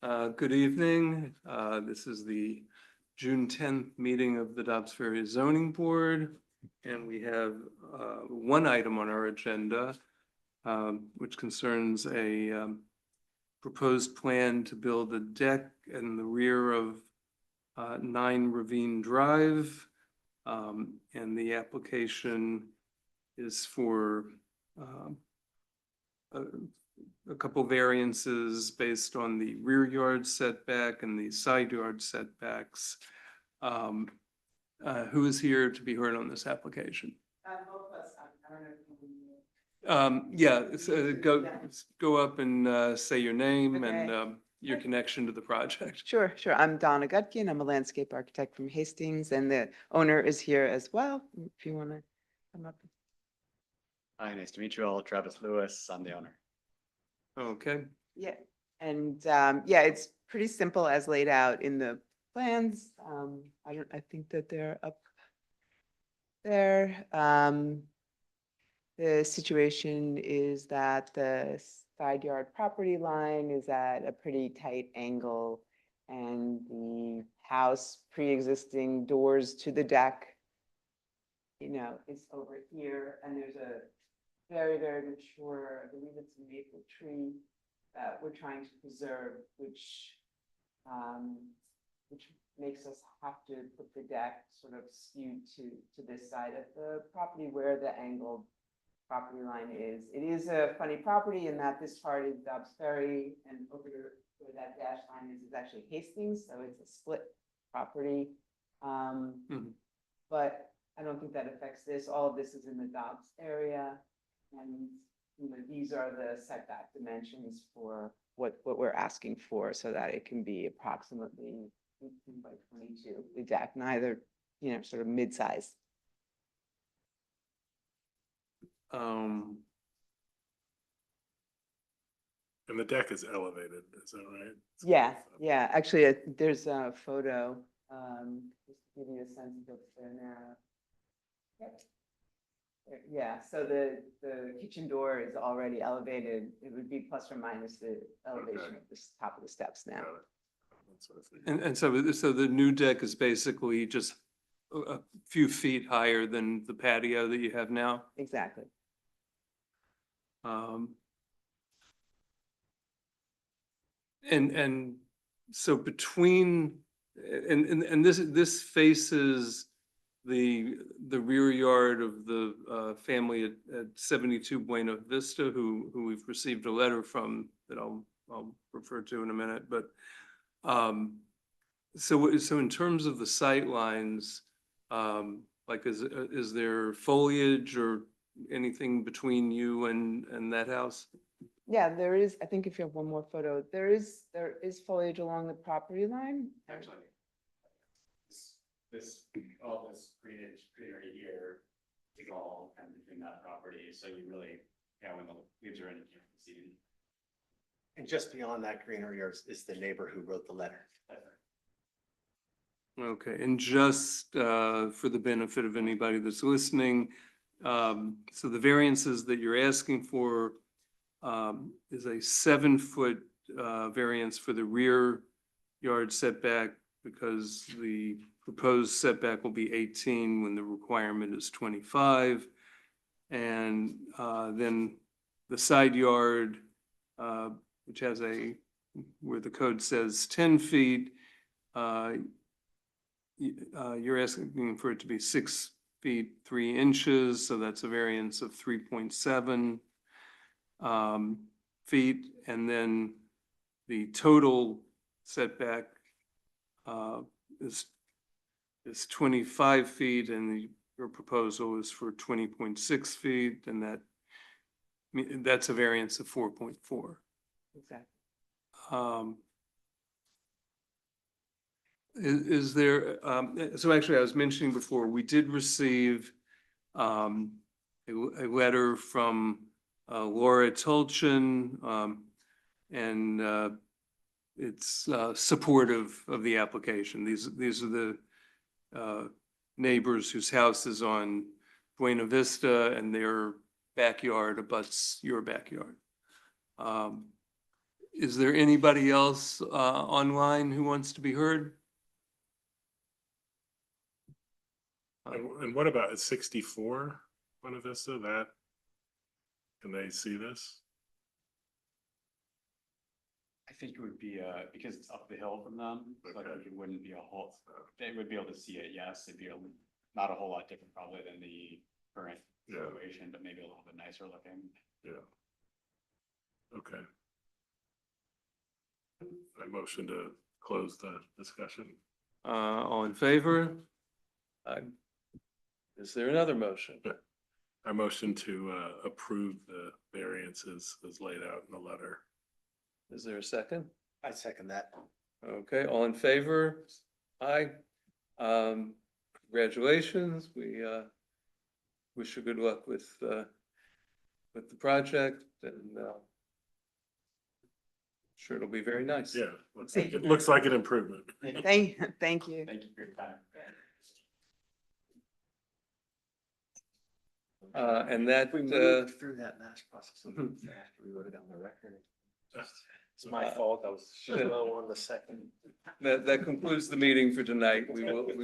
Good evening. This is the June 10th meeting of the Dobbs Ferry Zoning Board. And we have one item on our agenda, which concerns a proposed plan to build a deck in the rear of 9 Ravine Drive. And the application is for a couple variances based on the rear yard setback and the side yard setbacks. Who is here to be heard on this application? Both of us, I don't know if you Yeah, go up and say your name and Okay. your connection to the project. Sure. I'm Donna Gutkian. I'm a landscape architect from Hastings, and the owner is here as well, if you want to come up. Hi, nice to meet you all. Travis Lewis, I'm the owner. Okay, Yeah, and yeah, it's pretty simple as laid out in the plans. I think that they're up there. The situation is that the side yard property line is at a pretty tight angle, and the house pre-existing doors to the deck, is over here, and there's a very, very mature, I believe it's a maple tree that we're trying to preserve, which makes us have to put the deck sort of skewed to this side of the property where the angled property line is. It is a funny property in that this part is Dobbs Ferry, and over where that dash line is actually Hastings, so it's a split property. But I don't think that affects this. All of this is in the Dobbs area. And these are the setback dimensions for what we're asking for, so that it can be approximately 18 by 22. The deck, neither, sort of mid-size. And the deck is elevated, is that right? Yeah. Actually, there's a photo, just to give you a sense of what's there now. Yep. Yeah, so the kitchen door is already elevated. It would be plus or minus the elevation Okay. of the top of the steps now. Got it. That's what I figured. and so the new deck is basically just a few feet higher than the patio that you have now? Exactly. And so between, and this faces the rear yard of the family at 72 Buena Vista, who we've received a letter from that I'll refer to in a minute, but so in terms of the sight lines, like is there foliage or anything between you and that house? Yeah, there is. I think if you have one more photo, there is foliage along the property line. Actually, all this greenery here is all kind of between that property, so you really, when the leaves are in, you can't see it. And just beyond that greenery is the neighbor who wrote the letter. Okay, and just for the benefit of anybody that's listening, so the variances that you're asking for is a 7-foot variance for the rear yard setback, because the proposed setback will be 18 when the requirement is 25. And then the side yard, which has where the code says 10 feet, you're asking for it to be 6 feet 3 inches, so that's a variance of 3.7 feet. And then the total setback is 25 feet, and your proposal is for 20.6 feet, and that's a variance of 4.4. Exactly. Is there, so actually I was mentioning before, we did receive a letter from Laura Tulchin, and it's supportive of the application. These are the neighbors whose house is on Buena Vista, and their backyard abuts your backyard. Is there anybody else online who wants to be heard? And what about 64 Buena Vista? That, can they see this? I think it would be, because it's up the hill from them, so I Okay. think it wouldn't be a whole, they would be able to see it, yes, it'd be not a whole lot different probably than the current Yeah. situation, but maybe a little bit nicer looking. Yeah. Okay. I motion to close the discussion. All in favor? Aye. Is there another motion? I motion to approve the variances as laid out in the letter. Is there a second? I second that. Okay, all in favor? Aye. Congratulations. We wish you good luck with the project and sure it'll be very nice. Yeah, it looks like an improvement. thank you. Thank you for your time. And that, We moved through that last process a little Mhm. fast. We wrote it on the record. It's Uh, my fault. I was slow on the second. that concludes the meeting for tonight. We will